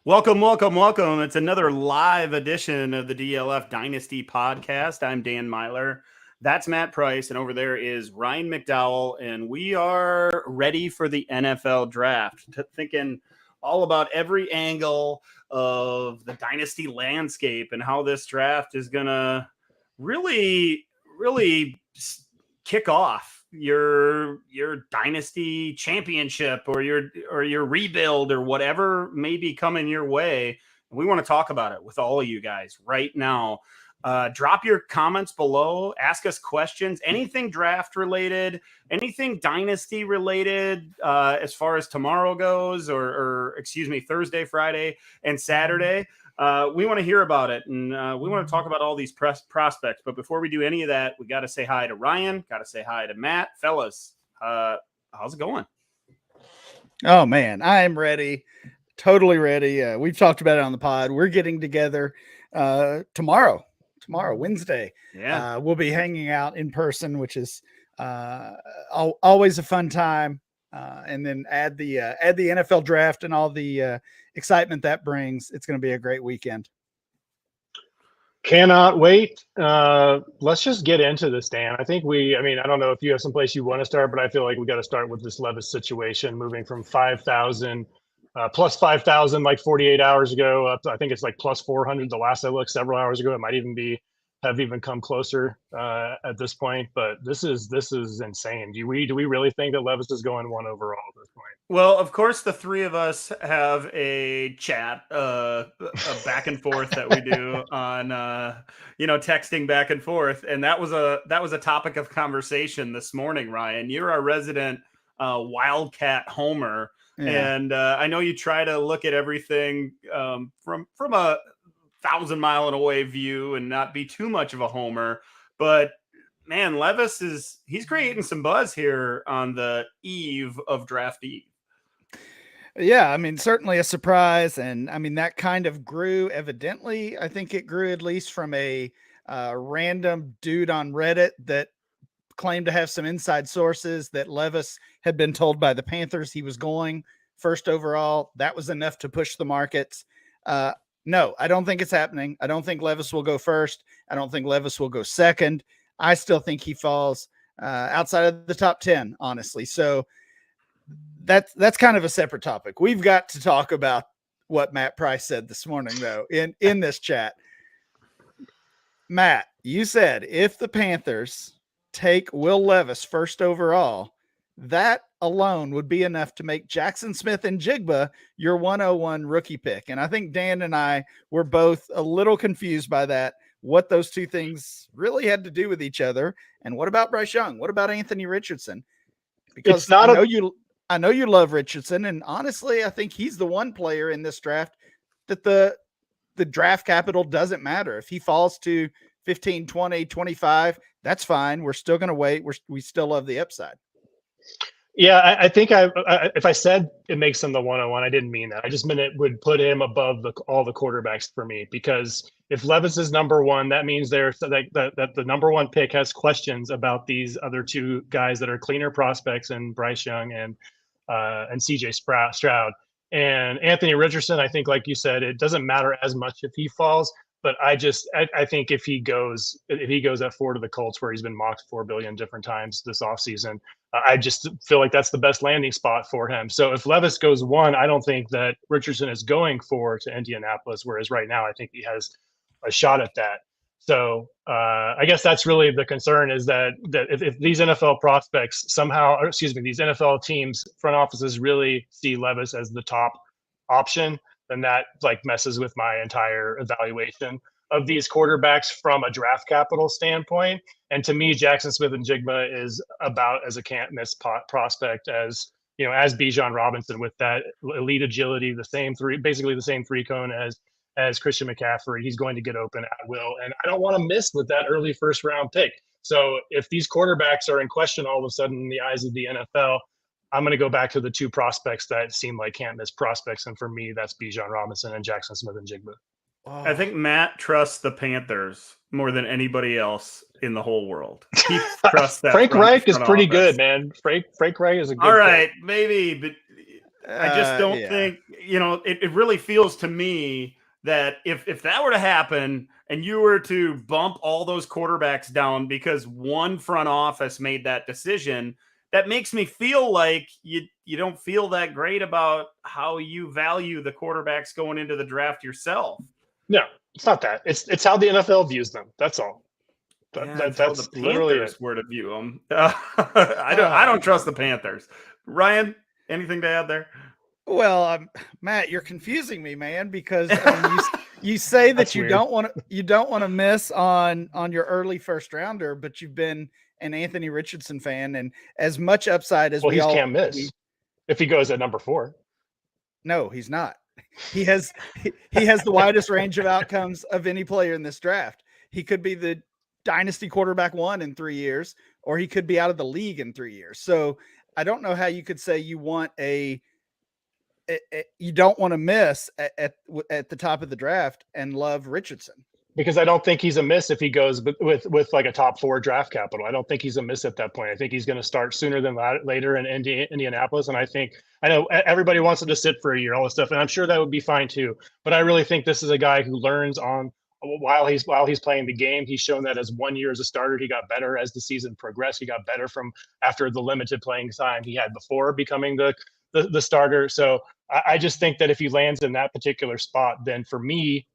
Welcome, welcome, welcome. It's another live edition of the DLF Dynasty Podcast. I'm Dan Myler. That's Matt Price. And over there is Ryan McDowell. And we are ready for the NFL draft. Thinking all about every angle of the Dynasty landscape and how this draft is going to really kick off your dynasty championship or your rebuild or whatever may be coming your way. We want to talk about it with all of you guys right now. Drop your comments below, ask us questions, anything draft related, anything dynasty related, as far as tomorrow goes, or Thursday, Friday, and Saturday. We want to hear about it, and we want to talk about all these prospects. But before we do any of that, we got to say hi to Ryan, got to say hi to Matt. Fellas, how's it going? Oh, man, I am ready. Totally ready. We've talked about it on the pod. We're getting together tomorrow, Wednesday. Yeah. We'll be hanging out in person, which is always a fun time. And then add the NFL draft and all the excitement that brings. It's going to be a great weekend. Cannot wait. Let's just get into this, Dan. I don't know if you have some place you want to start, but I feel like we got to start with this Levis situation, moving from 5,000 plus 5,000 like 48 hours ago up to, I think it's like plus 400 the last I looked several hours ago. It might even have even come closer at this point, but this is insane. Do we really think that Levis is going one overall at this point? Well, of course, the three of us have a chat, a back and forth that we do on, texting back and forth, and that was a topic of conversation this morning. Ryan, you're our resident Wildcat homer, yeah. And I know you try to look at everything from a 1,000-mile away view and not be too much of a homer, but man, Levis he's creating some buzz here on the eve of draft eve. Yeah, I mean, certainly a surprise, and I mean that kind of grew. Evidently, I think it grew at least from a random dude on Reddit that claimed to have some inside sources that Levis had been told by the Panthers he was going first overall. That was enough to push the markets. No, I don't think it's happening. I don't think Levis will go first. I don't think Levis will go second. I still think he falls outside of the top 10, honestly. So that's kind of a separate topic. We've got to talk about what Matt Price said this morning, though, in this chat. Matt, you said if the Panthers take Will Levis first overall, that alone would be enough to make Jackson Smith-Njigba your 101 rookie pick. And I think Dan and I were both a little confused by that, what those two things really had to do with each other. And what about Bryce Young? What about Anthony Richardson? Because I know you love Richardson, and honestly, I think he's the one player in this draft that the draft capital doesn't matter. If he falls to 15, 20, 25, that's fine. We're still going to wait. We still love the upside. Yeah, I think if I said it makes him the 101, I didn't mean that. I just meant it would put him above all the quarterbacks for me, because if Levis is number one, that means that the number one pick has questions about these other two guys that are cleaner prospects, and Bryce Young and CJ Stroud. And Anthony Richardson, I think, like you said, it doesn't matter as much if he falls. But I think if he goes at 4 to the Colts, where he's been mocked 4 billion different times this offseason, I just feel like that's the best landing spot for him. So if Levis goes 1, I don't think that Richardson is going 4 to Indianapolis, whereas right now I think he has a shot at that. So I guess that's really the concern, is that if these NFL prospects these NFL teams, front offices really see Levis as the top option, then that like messes with my entire evaluation of these quarterbacks from a draft capital standpoint. And to me, Jackson Smith-Njigba is about as a can't miss prospect as Bijan Robinson, with that elite agility, basically the same 3-cone as Christian McCaffrey. He's going to get open at will, and I don't want to miss with that early first round pick. So if these quarterbacks are in question all of a sudden in the eyes of the NFL, I'm going to go back to the two prospects that seem like can't miss prospects. And for me, that's Bijan Robinson and Jackson Smith-Njigba. Oh. I think Matt trusts the Panthers more than anybody else in the whole world. He trusts that. Frank Reich is pretty good, man. Frank Reich is a good all right, maybe, but I just don't think, it really feels to me that if that were to happen and you were to bump all those quarterbacks down because one front office made that decision, that makes me feel like you don't feel that great about how you value the quarterbacks going into the draft yourself. No, it's not that. It's how the NFL views them. That's all. That's how the literally Panthers were to view them. I don't trust the Panthers. Ryan, anything to add there? Well, Matt, you're confusing me, man, because you say that you don't want to miss on your early first rounder, but you've been an Anthony Richardson fan, and as much upside as he can't miss if he goes at number 4. No, he's not. He has the widest range of outcomes of any player in this draft. He could be the Dynasty quarterback 1 in 3 years, or he could be out of the league in 3 years. So I don't know how you could say you want you don't want to miss at the top of the draft and love Richardson. Because I don't think he's a miss if he goes with like a top 4 draft capital. I don't think he's a miss at that point. I think he's going to start sooner than later in Indianapolis. And I know everybody wants him to sit for a year, all this stuff, and I'm sure that would be fine too. But I really think this is a guy who learns on while he's playing the game. He's shown that as 1 year as a starter, he got better as the season progressed. He got better from after the limited playing time he had before becoming the starter. So I just think that if he lands in that particular spot, then for me,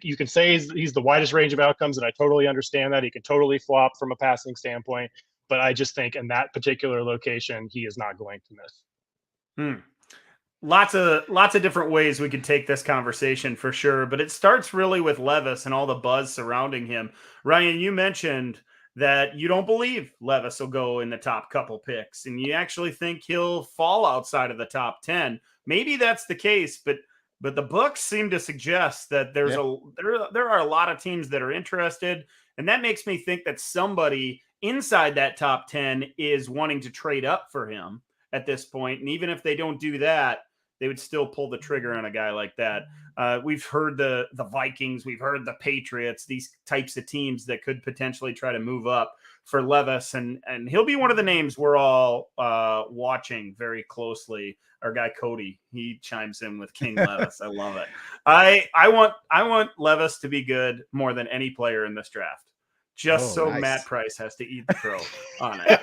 you can say he's the widest range of outcomes, and I totally understand that. He can totally flop from a passing standpoint, but I just think in that particular location, he is not going to miss. Lots of different ways we could take this conversation for sure, but it starts really with Levis and all the buzz surrounding him. Ryan, you mentioned that you don't believe Levis will go in the top couple picks, and you actually think he'll fall outside of the top 10. Maybe that's the case, but the books seem to suggest that there are a lot of teams that are interested, and that makes me think that somebody inside that top 10 is wanting to trade up for him at this point. And even if they don't do that, they would still pull the trigger on a guy like that. We've heard the Vikings, we've heard the Patriots, these types of teams that could potentially try to move up for Levis, and he'll be one of the names we're all watching very closely. Our guy Cody, he chimes in with King Levis. I love it. I want Levis to be good more than any player in this draft. Nice. Matt Price has to eat the crow on it.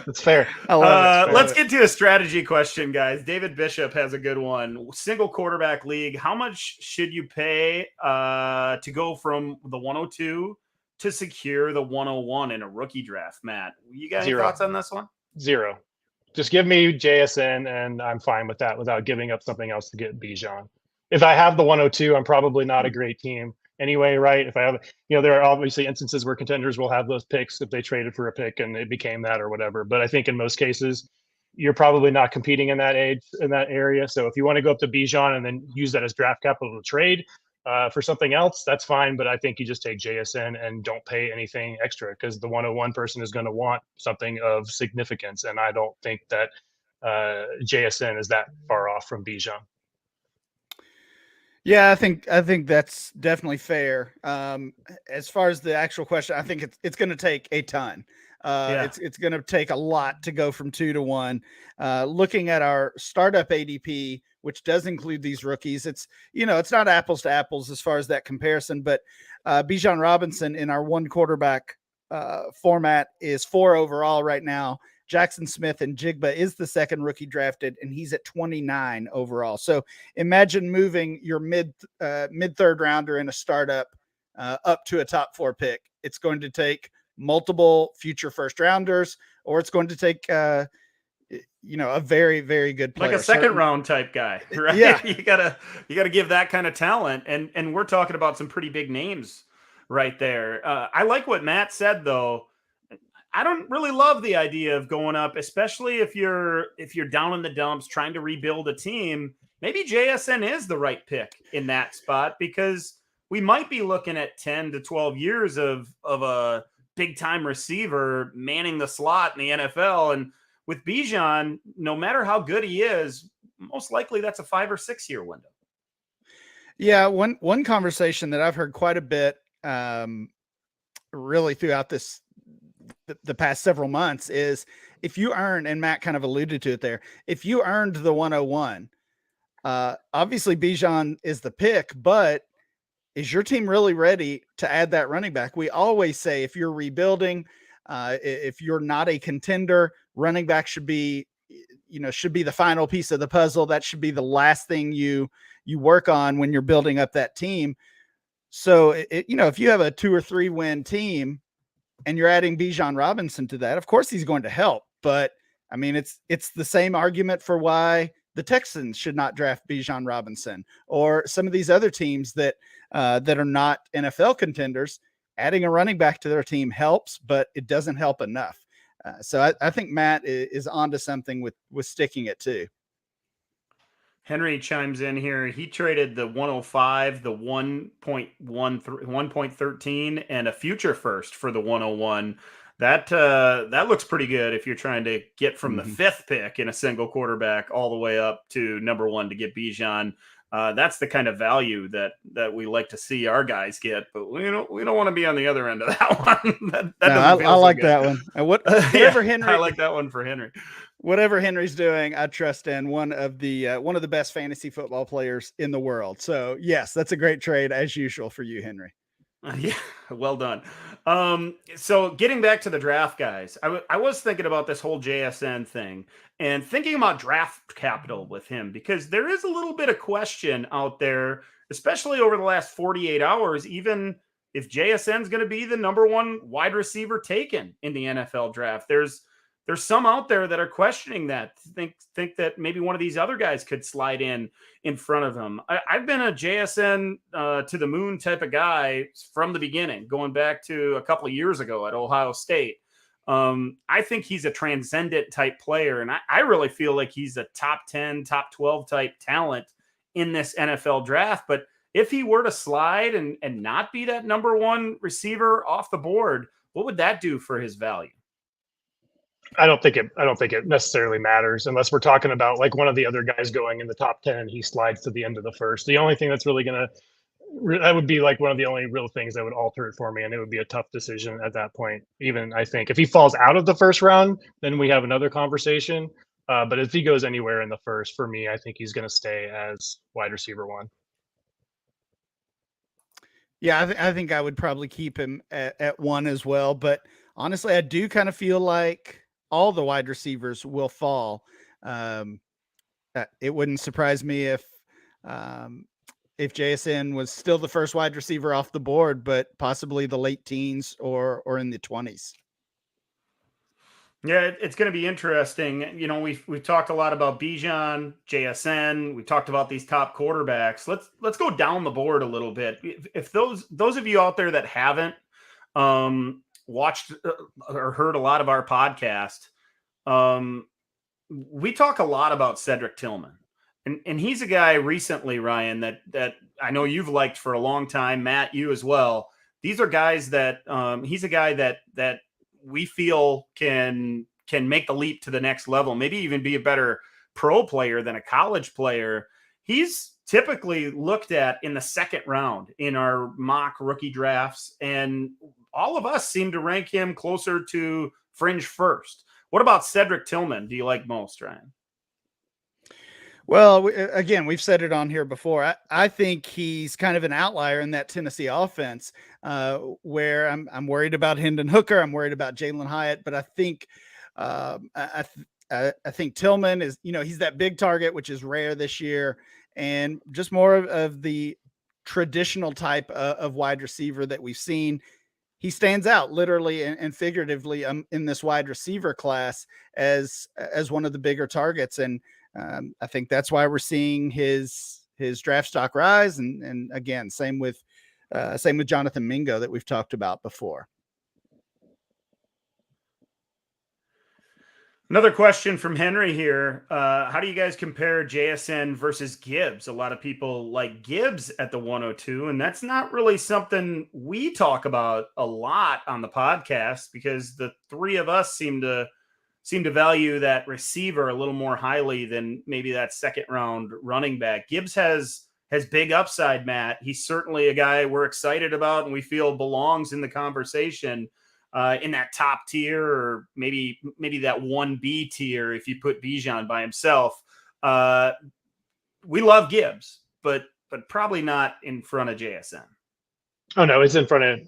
That's fair. I love it. Let's get to a strategy question, guys. David Bishop has a good one. Single quarterback league. How much should you pay to go from the 102 to secure the 101 in a rookie draft? Matt, you got any thoughts on this one? 0. Just give me JSN, and I'm fine with that without giving up something else to get Bijan. If I have the 102, I'm probably not a great team anyway, right? If I have, there are obviously instances where contenders will have those picks if they traded for a pick and it became that or whatever. But I think in most cases, you're probably not competing in that area. So if you want to go up to Bijan and then use that as draft capital to trade for something else, that's fine. But I think you just take JSN and don't pay anything extra, because the 101 person is going to want something of significance. And I don't think that JSN is that far off from Bijan. Yeah, I think that's definitely fair. As far as the actual question, I think it's going to take a ton. It's going to take a lot to go from 2 to 1. Looking at our startup ADP, which does include these rookies, it's not apples to apples as far as that comparison. But Bijan Robinson in our 1 quarterback format is 4 overall right now. Jackson Smith and Jigba is the second rookie drafted, and he's at 29 overall. So imagine moving your mid third rounder in a startup up to a top 4 pick. It's going to take multiple future first rounders, or it's going to take a very, very good player, like a second round type guy, right? Yeah, you gotta give that kind of talent, and we're talking about some pretty big names right there. I like what Matt said though. I don't really love the idea of going up, especially if you're down in the dumps trying to rebuild a team. Maybe JSN is the right pick in that spot, because we might be looking at 10 to 12 years of a big time receiver manning the slot in the NFL. And with Bijan, no matter how good he is, most likely that's a 5 or 6 year window. Yeah. One conversation that I've heard quite a bit, really throughout this the past several months is if you earn, and Matt kind of alluded to it there, if you earned the 101, obviously Bijan is the pick, but is your team really ready to add that running back? We always say if you're rebuilding, if you're not a contender, running back should be the final piece of the puzzle. That should be the last thing you work on when you're building up that team. So, if you have a 2 or 3 win team and you're adding Bijan Robinson to that, of course he's going to help. But I mean, it's the same argument for why the Texans should not draft Bijan Robinson, or some of these other teams that are not NFL contenders. Adding a running back to their team helps, but it doesn't help enough. So I think Matt is onto something with sticking it too. Henry chimes in here. He traded the 105, the 1.13, and a future first for the 101. That looks pretty good if you're trying to get from the 5th pick in a single quarterback all the way up to number 1 to get Bijan. That's the kind of value that we like to see our guys get, but we don't want to be on the other end of that one. I like that one. Whatever Henry, I like that one for Henry. Whatever Henry's doing, I trust in one of the best fantasy football players in the world. So yes, that's a great trade as usual for you, Henry. Yeah, well done. So getting back to the draft, guys, I was thinking about this whole JSN thing and thinking about draft capital with him, because there is a little bit of question out there, especially over the last 48 hours, even if JSN is going to be the number 1 wide receiver taken in the NFL draft. There's some out there that are questioning that, think that maybe one of these other guys could slide in front of him. I've been a JSN to the moon type of guy from the beginning, going back to a couple of years ago at Ohio State. I think he's a transcendent type player, and I really feel like he's a top 10, top 12 type talent in this NFL draft. But if he were to slide and not be that number 1 receiver off the board, what would that do for his value? I don't think it necessarily matters unless we're talking about like one of the other guys going in the top 10. He slides to the end of the first. The only thing that's really that would be like one of the only real things that would alter it for me, and it would be a tough decision at that point. Even I think if he falls out of the first round, then we have another conversation. But if he goes anywhere in the first, for me, I think he's going to stay as wide receiver 1. Yeah, I think I would probably keep him at 1 as well. But honestly, I do kind of feel like all the wide receivers will fall. It wouldn't surprise me if JSN was still the first wide receiver off the board, but possibly the late teens or in the 20s. Yeah, it's going to be interesting. We've talked a lot about Bijan, JSN. We've talked about these top quarterbacks. Let's go down the board a little bit. If those of you out there that haven't watched or heard a lot of our podcast, we talk a lot about Cedric Tillman, and he's a guy recently, Ryan, that I know you've liked for a long time. Matt, you as well. These are guys that he's a guy that we feel can make the leap to the next level, maybe even be a better pro player than a college player. He's typically looked at in the 2nd round in our mock rookie drafts, and all of us seem to rank him closer to fringe first. What about Cedric Tillman do you like most, Ryan? Well, again, we've said it on here before. I think he's kind of an outlier in that Tennessee offense, where I'm worried about Hendon Hooker. I'm worried about Jalen Hyatt, but I think I think Tillman is, he's that big target, which is rare this year, and just more of the traditional type of wide receiver that we've seen. He stands out literally and figuratively in this wide receiver class as one of the bigger targets. And I think that's why we're seeing his draft stock rise. And again, same with Jonathan Mingo that we've talked about before. Another question from Henry here. How do you guys compare JSN versus Gibbs? A lot of people like Gibbs at the 102, and that's not really something we talk about a lot on the podcast because the three of us seem to value that receiver a little more highly than maybe that 2nd round running back. Gibbs has big upside, Matt. He's certainly a guy we're excited about and we feel belongs in the conversation. in that top tier, or maybe that 1B tier if you put Bijan by himself. We love Gibbs, but probably not in front of JSN. Oh no, it's in front of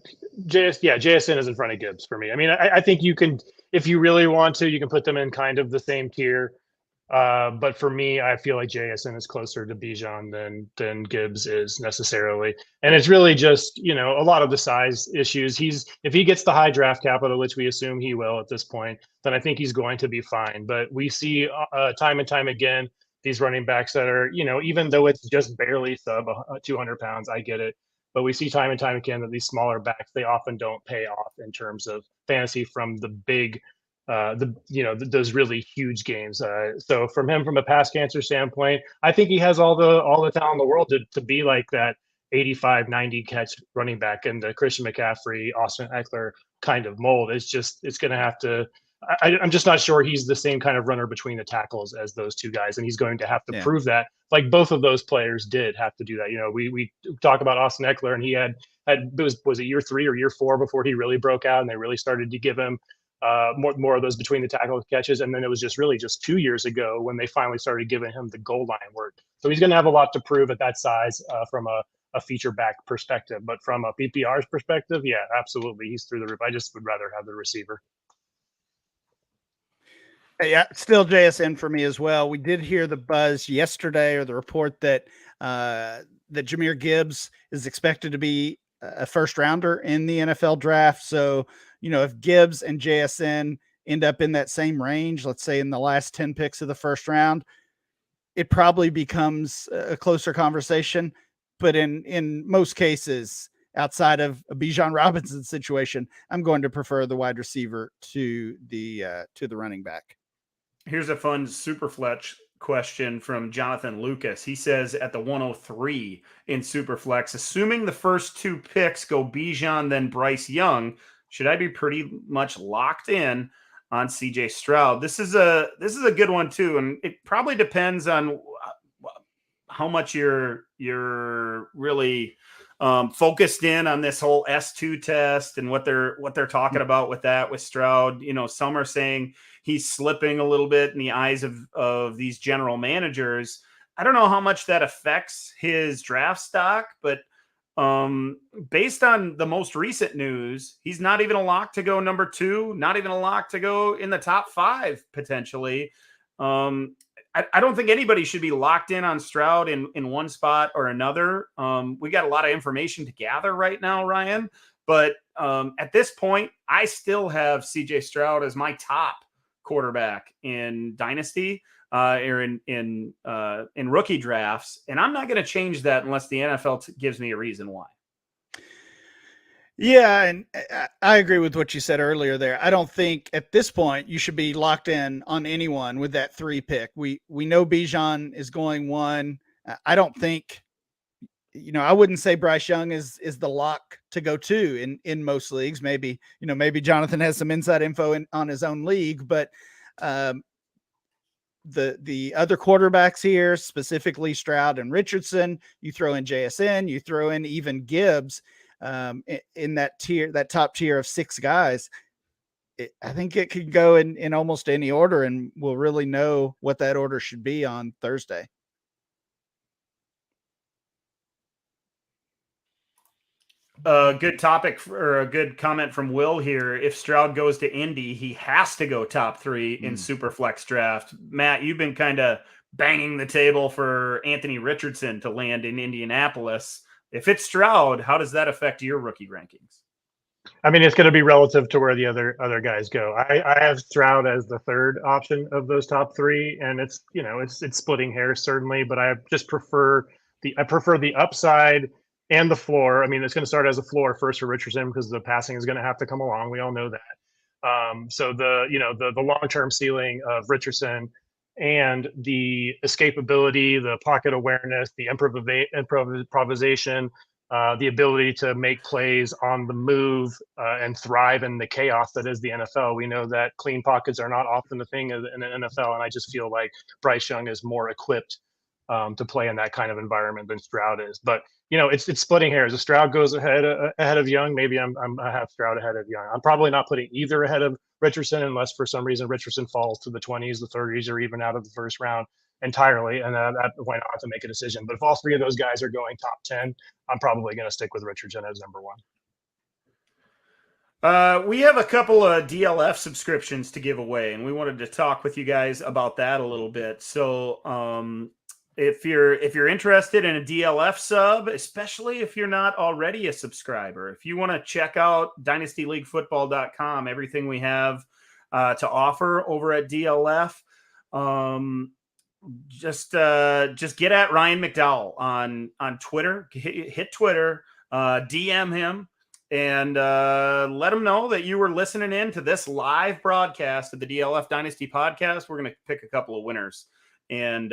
JSN is in front of Gibbs for me. I mean, I think you can, if you really want to, you can put them in kind of the same tier. But for me, I feel like JSN is closer to Bijan than Gibbs is necessarily. And it's really just, a lot of the size issues. If he gets the high draft capital, which we assume he will at this point, then I think he's going to be fine. But we see time and time again, these running backs that are, even though it's just barely sub 200 pounds, I get it. But we see time and time again that these smaller backs, they often don't pay off in terms of fantasy from the big, those really huge games. So from a pass cancer standpoint, I think he has all the talent in the world to be like that 85, 90 catch running back in the Christian McCaffrey, Austin Eckler kind of mold. It's going to have to. I'm just not sure he's the same kind of runner between the tackles as those two guys, and he's going to have to prove that. Like both of those players did have to do that. We talk about Austin Eckler, and he had was it year 3 or year 4 before he really broke out, and they really started to give him more of those between the tackle catches, and then it was just 2 years ago when they finally started giving him the goal line work. So he's going to have a lot to prove at that size from a feature back perspective, but from a PPR's perspective, yeah, absolutely, he's through the roof. I just would rather have the receiver. Yeah, still JSN for me as well. We did hear the buzz yesterday, or the report that that Jahmyr Gibbs is expected to be a first rounder in the NFL draft. So, if Gibbs and JSN end up in that same range, let's say in the last 10 picks of the first round, it probably becomes a closer conversation. But in most cases, outside of a Bijan Robinson situation, I'm going to prefer the wide receiver to the running back. Here's a fun Superflex question from Jonathan Lucas. He says at the 103 in Superflex, assuming the first 2 picks go Bijan, then Bryce Young, should I be pretty much locked in on CJ Stroud? This is a good one too, and it probably depends on how much you're really focused in on this whole S2 test and what they're talking about with that with Stroud. Some are saying he's slipping a little bit in the eyes of these general managers. I don't know how much that affects his draft stock, but based on the most recent news, he's not even a lock to go number 2, not even a lock to go in the top 5 potentially. I don't think anybody should be locked in on Stroud in one spot or another. We got a lot of information to gather right now, Ryan, but at this point, I still have CJ Stroud as my top quarterback in Dynasty or in rookie drafts, and I'm not going to change that unless the NFL gives me a reason why. Yeah, and I agree with what you said earlier there. I don't think at this point you should be locked in on anyone with that 3 pick. We know Bijan is going 1. I don't think, I wouldn't say Bryce Young is the lock to go 2 in most leagues. Maybe Jonathan has some inside info on his own league, but the other quarterbacks here, specifically Stroud and Richardson, you throw in JSN, you throw in even Gibbs. In that tier, that top tier of 6 guys, I think it could go in almost any order, and we'll really know what that order should be on Thursday. A good topic or a good comment from Will here. If Stroud goes to Indy, he has to go top 3 in Superflex draft. Matt, you've been kind of banging the table for Anthony Richardson to land in Indianapolis. If it's Stroud, how does that affect your rookie rankings? I mean, it's going to be relative to where the other guys go. I have Stroud as the 3rd option of those top 3, and it's splitting hairs certainly, but I just prefer the upside and the floor. I mean, it's going to start as a floor first for Richardson because the passing is going to have to come along. We all know that. So the long-term ceiling of Richardson and the escapability, the pocket awareness, the improvisation, the ability to make plays on the move and thrive in the chaos that is the NFL. We know that clean pockets are not often a thing in the NFL, and I just feel like Bryce Young is more equipped to play in that kind of environment than Stroud is. But it's splitting hairs. If Stroud goes ahead of Young, maybe I have Stroud ahead of Young. I'm probably not putting either ahead of Richardson unless for some reason Richardson falls to the 20s, the 30s, or even out of the first round entirely, and that point I'll have to make a decision. But if all three of those guys are going top 10, I'm probably going to stick with Richardson as number one. We have a couple of DLF subscriptions to give away, and we wanted to talk with you guys about that a little bit. So if you're interested in a DLF sub, especially if you're not already a subscriber, if you want to check out dynastyleaguefootball.com, everything we have to offer over at DLF, just get at Ryan McDowell on Twitter, hit Twitter, DM him, and let him know that you were listening in to this live broadcast of the DLF Dynasty podcast. We're going to pick a couple of winners and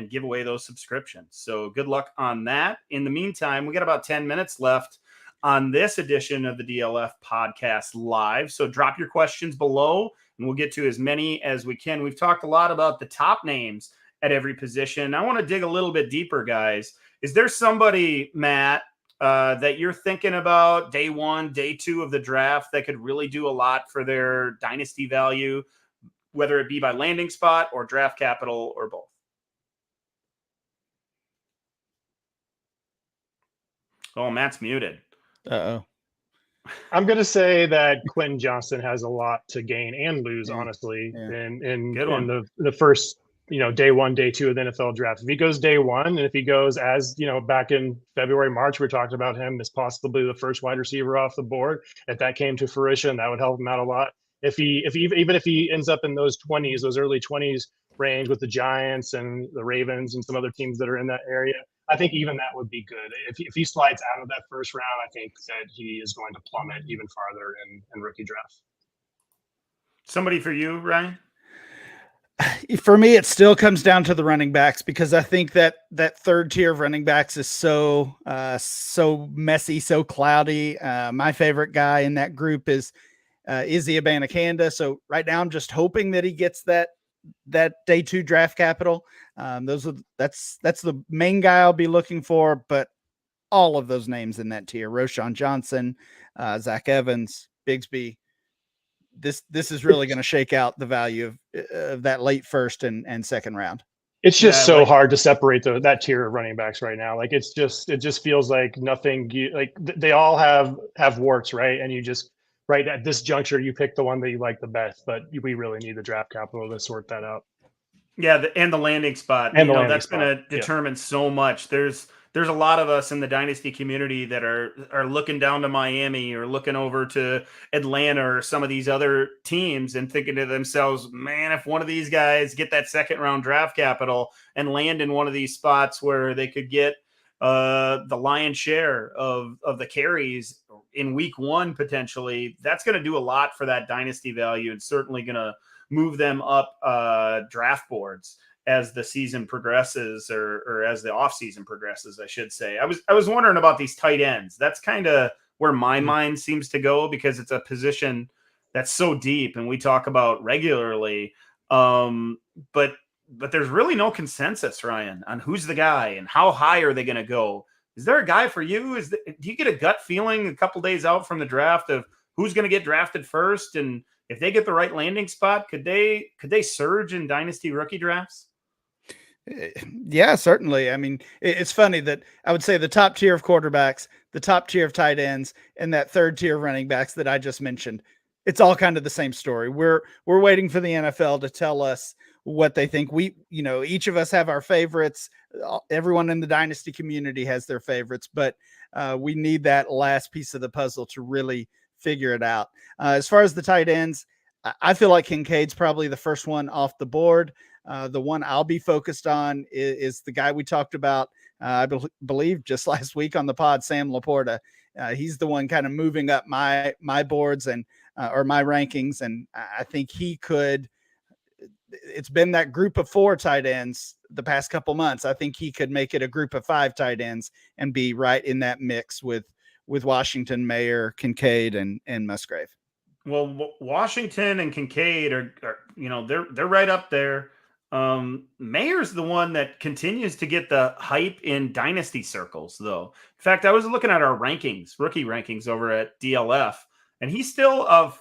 give away those subscriptions. So good luck on that. In the meantime, we got about 10 minutes left on this edition of the DLF podcast live. So drop your questions below and we'll get to as many as we can. We've talked a lot about the top names at every position. I want to dig a little bit deeper, guys. Is there somebody, Matt, that you're thinking about day one, day two of the draft that could really do a lot for their dynasty value, whether it be by landing spot or draft capital or both? Oh, Matt's muted. Uh-oh. I'm going to say that Quentin Johnston has a lot to gain and lose, honestly, in the first day one, day two of the NFL draft. If he goes day one, and if he goes as, back in February, March, we talked about him as possibly the first wide receiver off the board. If that came to fruition, that would help him out a lot. Even if he ends up in those early 20s range with the Giants and the Ravens and some other teams that are in that area, I think even that would be good. If he slides out of that first round, I think that he is going to plummet even farther in rookie drafts. Somebody for you, Ryan? For me, it still comes down to the running backs because I think that third tier of running backs is so messy, so cloudy. My favorite guy in that group is Izzy Abana. So right now, I'm just hoping that he gets that day two draft capital. That's the main guy I'll be looking for. But all of those names in that tier: Roschon Johnson, Zach Evans, Bigsby. This is really going to shake out the value of that late first and second round. It's just hard to separate that tier of running backs right now. Like it just feels like nothing. Like they all have warts, right? And you just right at this juncture, you pick the one that you like the best. But we really need the draft capital to sort that out. Yeah, and the landing spot. That's going to determine so much. There's a lot of us in the dynasty community that are looking down to Miami or looking over to Atlanta or some of these other teams and thinking to themselves, man, if one of these guys get that second round draft capital and land in one of these spots where they could get the lion's share of the carries in week one, potentially, that's going to do a lot for that dynasty value and certainly going to move them up draft boards as the season progresses or as the off season progresses, I should say. I was wondering about these tight ends. That's kind of where my mind seems to go because it's a position that's so deep and we talk about regularly. But there's really no consensus, Ryan, on who's the guy and how high are they going to go. Is there a guy for you? Do you get a gut feeling a couple days out from the draft of who's going to get drafted first? And if they get the right landing spot, could they surge in dynasty rookie drafts? Yeah, certainly. I mean, it's funny that I would say the top tier of quarterbacks, the top tier of tight ends, and that third tier of running backs that I just mentioned, it's all kind of the same story. We're waiting for the NFL to tell us what they think. Each of us have our favorites. Everyone in the dynasty community has their favorites, but we need that last piece of the puzzle to really figure it out. As far as the tight ends, I feel like Kincaid's probably the first one off the board. The one I'll be focused on is the guy we talked about, I believe just last week on the pod, Sam Laporta. He's the one kind of moving up my boards and or my rankings. And I think he could, it's been that group of 4 tight ends the past couple months. I think he could make it a group of 5 tight ends and be right in that mix with Washington, Mayer, Kincaid, and Musgrave. Well, Washington and Kincaid are they're right up there. Mayer's the one that continues to get the hype in dynasty circles, though. In fact, I was looking at our rankings, rookie rankings over at DLF, and he's still a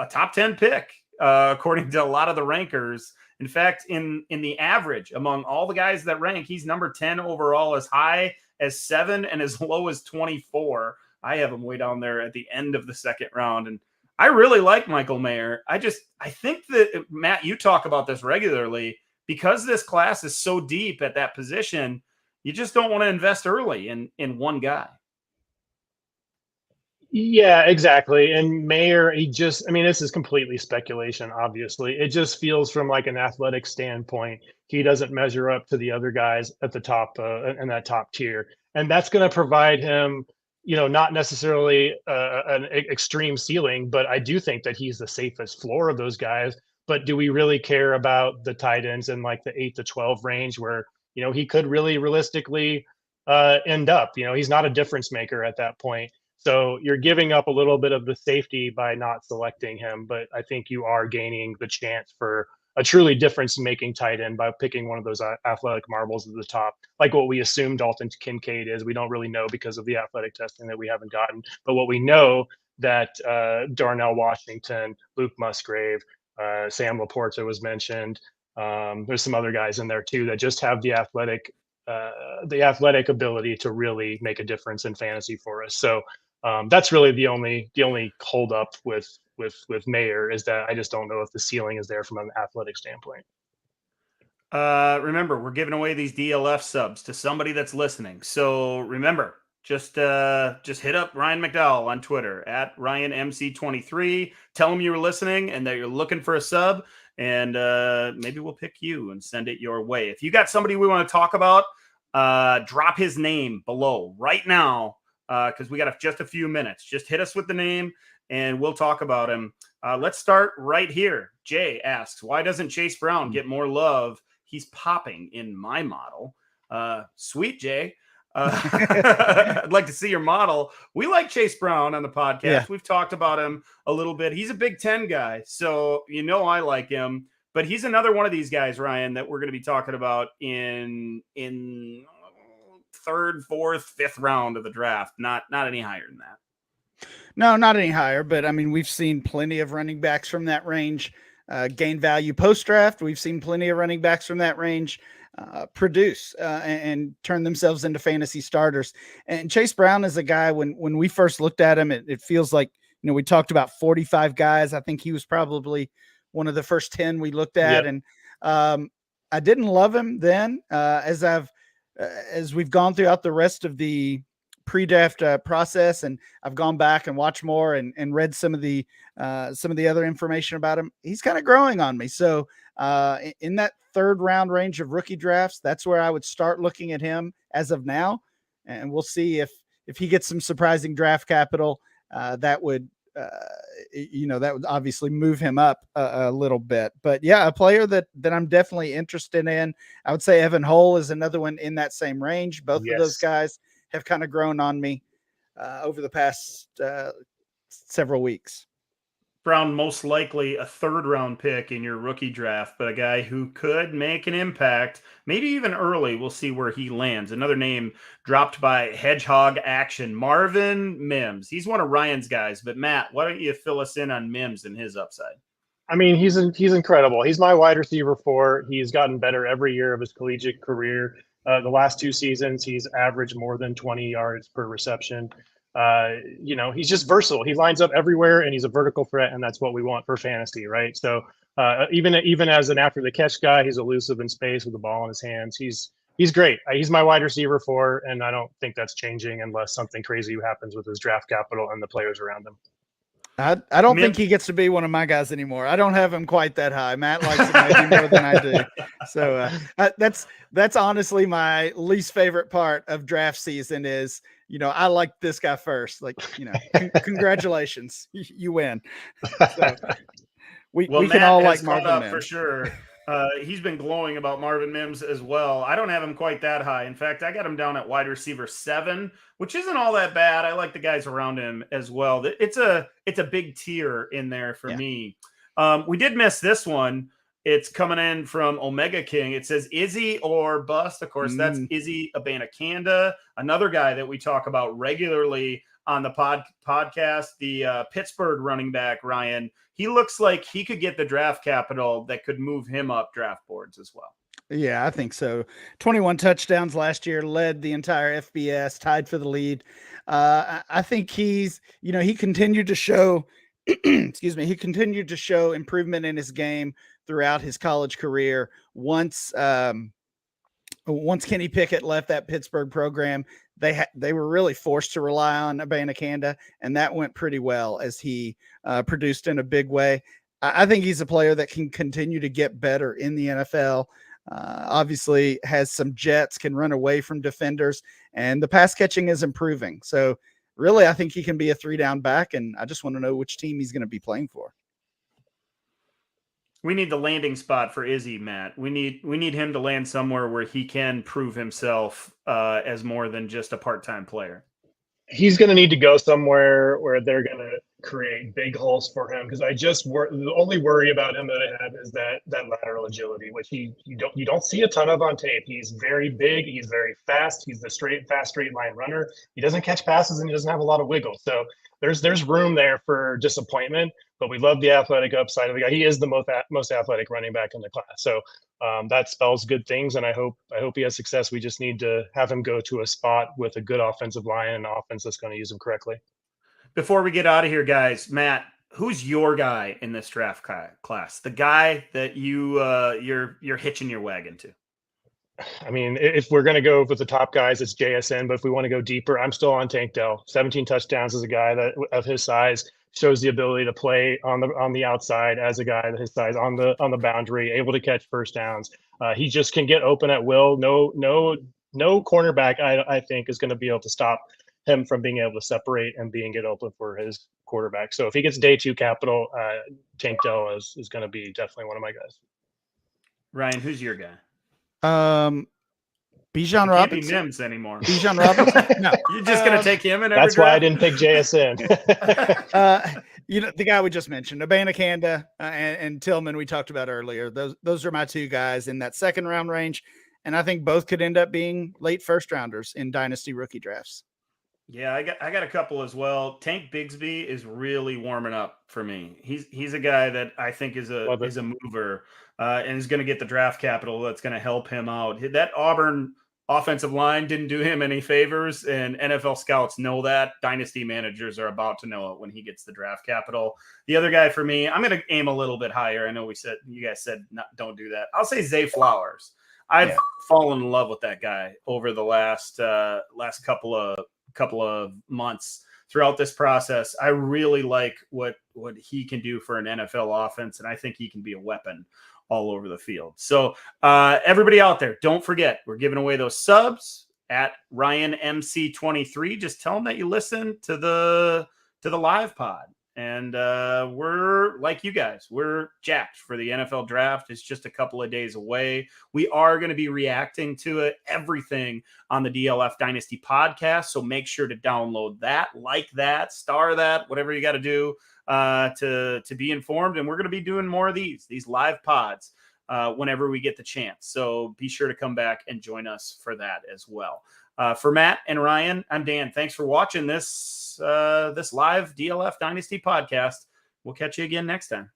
top 10 pick, according to a lot of the rankers. In fact, in the average among all the guys that rank, he's number 10 overall, as high as 7 and as low as 24. I have him way down there at the end of the second round. And I really like Michael Mayer. I think that, Matt, you talk about this regularly, because this class is so deep at that position, you just don't want to invest early in one guy. Yeah, exactly. And Mayer, this is completely speculation, obviously. It just feels from like an athletic standpoint, he doesn't measure up to the other guys at the top in that top tier. And that's going to provide him, not necessarily an extreme ceiling, but I do think that he's the safest floor of those guys. But do we really care about the tight ends in like the 8 to 12 range where, he could really realistically end up? He's not a difference maker at that point. So you're giving up a little bit of the safety by not selecting him, but I think you are gaining the chance for a truly difference-making tight end by picking one of those athletic marbles at the top, like what we assume Dalton Kincaid is. We don't really know because of the athletic testing that we haven't gotten, but what we know that Darnell Washington, Luke Musgrave, Sam Laporta was mentioned. There's some other guys in there too that just have the athletic ability to really make a difference in fantasy for us. So that's really the only hold up with Mayer, is that I just don't know if the ceiling is there from an athletic standpoint. Remember, we're giving away these DLF subs to somebody that's listening. So remember, just hit up Ryan McDowell on Twitter at RyanMC23. Tell him you were listening and that you're looking for a sub, and maybe we'll pick you and send it your way. If you got somebody we want to talk about, drop his name below right now, because we got just a few minutes. Just hit us with the name and we'll talk about him. Let's start right here. Jay asks, why doesn't Chase Brown get more love? He's popping in my model. Sweet, Jay. I'd like to see your model. We like Chase Brown on the podcast. Yeah. We've talked about him a little bit. He's a Big Ten guy, so I like him. But he's another one of these guys, Ryan, that we're going to be talking about in third, fourth, fifth round of the draft. Not any higher than that. No, not any higher. But I mean, we've seen plenty of running backs from that range gain value post draft. We've seen plenty of running backs from that range produce and turn themselves into fantasy starters. And Chase Brown is a guy, when we first looked at him, it feels like, we talked about 45 guys. I think he was probably one of the first 10 we looked at. Yep. And I didn't love him then. As we've gone throughout the rest of the pre-draft process, and I've gone back and watched more and read some of the other information about him, he's kind of growing on me. So in that third round range of rookie drafts, that's where I would start looking at him as of now. And we'll see if he gets some surprising draft capital, that would obviously move him up a little bit. But yeah, a player that I'm definitely interested in. I would say Evan Hull is another one in that same range. Both of those guys have kind of grown on me over the past several weeks. Brown, most likely a third round pick in your rookie draft, but a guy who could make an impact, maybe even early. We'll see where he lands. Another name dropped by Hedgehog Action, Marvin Mims. He's one of Ryan's guys, but Matt, why don't you fill us in on Mims and his upside? I mean, he's incredible. He's my wide receiver 4. He's gotten better every year of his collegiate career. The last 2 seasons, he's averaged more than 20 yards per reception. He's just versatile. He lines up everywhere, and he's a vertical threat, and that's what we want for fantasy, right? So even as an after the catch guy, he's elusive in space with the ball in his hands. He's great. He's my wide receiver 4, and I don't think that's changing unless something crazy happens with his draft capital and the players around him. I don't think he gets to be one of my guys anymore. I don't have him quite that high. Matt likes him maybe more than I do. So that's honestly my least favorite part of draft season is, I like this guy first. Like, congratulations, you win. So we can all like Marvin Mims for sure. He's been glowing about Marvin Mims as well. I don't have him quite that high. In fact, I got him down at wide receiver 7, which isn't all that bad. I like the guys around him as well. It's a big tier in there for me. We did miss this one. It's coming in from Omega King. It says Izzy or bust. Of course, that's Izzy Abana, another guy that we talk about regularly on the podcast. The Pittsburgh running back, Ryan. He looks like he could get the draft capital that could move him up draft boards as well. Yeah, I think so. 21 touchdowns last year, led the entire FBS, tied for the lead. I think he continued to show, excuse me, he continued to show improvement in his game throughout his college career. Once Kenny Pickett left that Pittsburgh program, they were really forced to rely on Abana, and that went pretty well as he produced in a big way. I think he's a player that can continue to get better in the NFL. Obviously has some jets, can run away from defenders, and the pass catching is improving. So really, I think he can be a 3-down back, and I just want to know which team he's going to be playing for. We need the landing spot for Izzy, Matt. We need him to land somewhere where he can prove himself as more than just a part-time player. He's going to need to go somewhere where they're going to create big holes for him, because the only worry about him that I have is that lateral agility, which you don't see a ton of on tape. He's very big, he's very fast, he's the fast straight line runner. He doesn't catch passes and he doesn't have a lot of wiggle. So there's room there for disappointment, but we love the athletic upside of the guy. He is the most athletic running back in the class. So that spells good things, and I hope he has success. We just need to have him go to a spot with a good offensive line and an offense that's going to use him correctly. Before we get out of here, guys, Matt, who's your guy in this draft class? The guy that you're hitching your wagon to? I mean, if we're going to go with the top guys, it's JSN. But if we want to go deeper, I'm still on Tank Dell. 17 touchdowns as a guy that of his size shows the ability to play on the outside as a guy his size on the boundary, able to catch first downs. He just can get open at will. No cornerback I think is going to be able to stop him from being able to separate and get open for his quarterback. So if he gets day 2 capital, Tank Dell is going to be definitely one of my guys. Ryan, who's your guy? Bijan Robinson. Can't be Mims anymore. Bijan Robinson. No, you're just going to take him in every That's draft? why I didn't pick JSN. The guy we just mentioned, Abana and Tillman, we talked about earlier. Those are my 2 guys in that second round range, and I think both could end up being late first rounders in dynasty rookie drafts. Yeah, I got a couple as well. Tank Bigsby is really warming up for me. He's a guy that I think is a mover and is going to get the draft capital that's going to help him out. That Auburn offensive line didn't do him any favors, and NFL scouts know that. Dynasty managers are about to know it when he gets the draft capital. The other guy for me, I'm going to aim a little bit higher. I know you guys said don't do that. I'll say Zay Flowers. I've fallen in love with that guy over the last couple of months throughout this process. I really like what he can do for an NFL offense, and I think he can be a weapon all over the field. So everybody out there, don't forget, we're giving away those subs at RyanMC23. Just tell them that you listen to the live pod. And we're like you guys, we're jacked for the NFL draft. It's just a couple of days away. We are going to be reacting to it, everything on the DLF Dynasty podcast. So make sure to download that, like that, star that, whatever you got to do to be informed. And we're going to be doing more of these live pods whenever we get the chance. So be sure to come back and join us for that as well. For Matt and Ryan, I'm Dan. Thanks for watching this live DLF Dynasty podcast. We'll catch you again next time.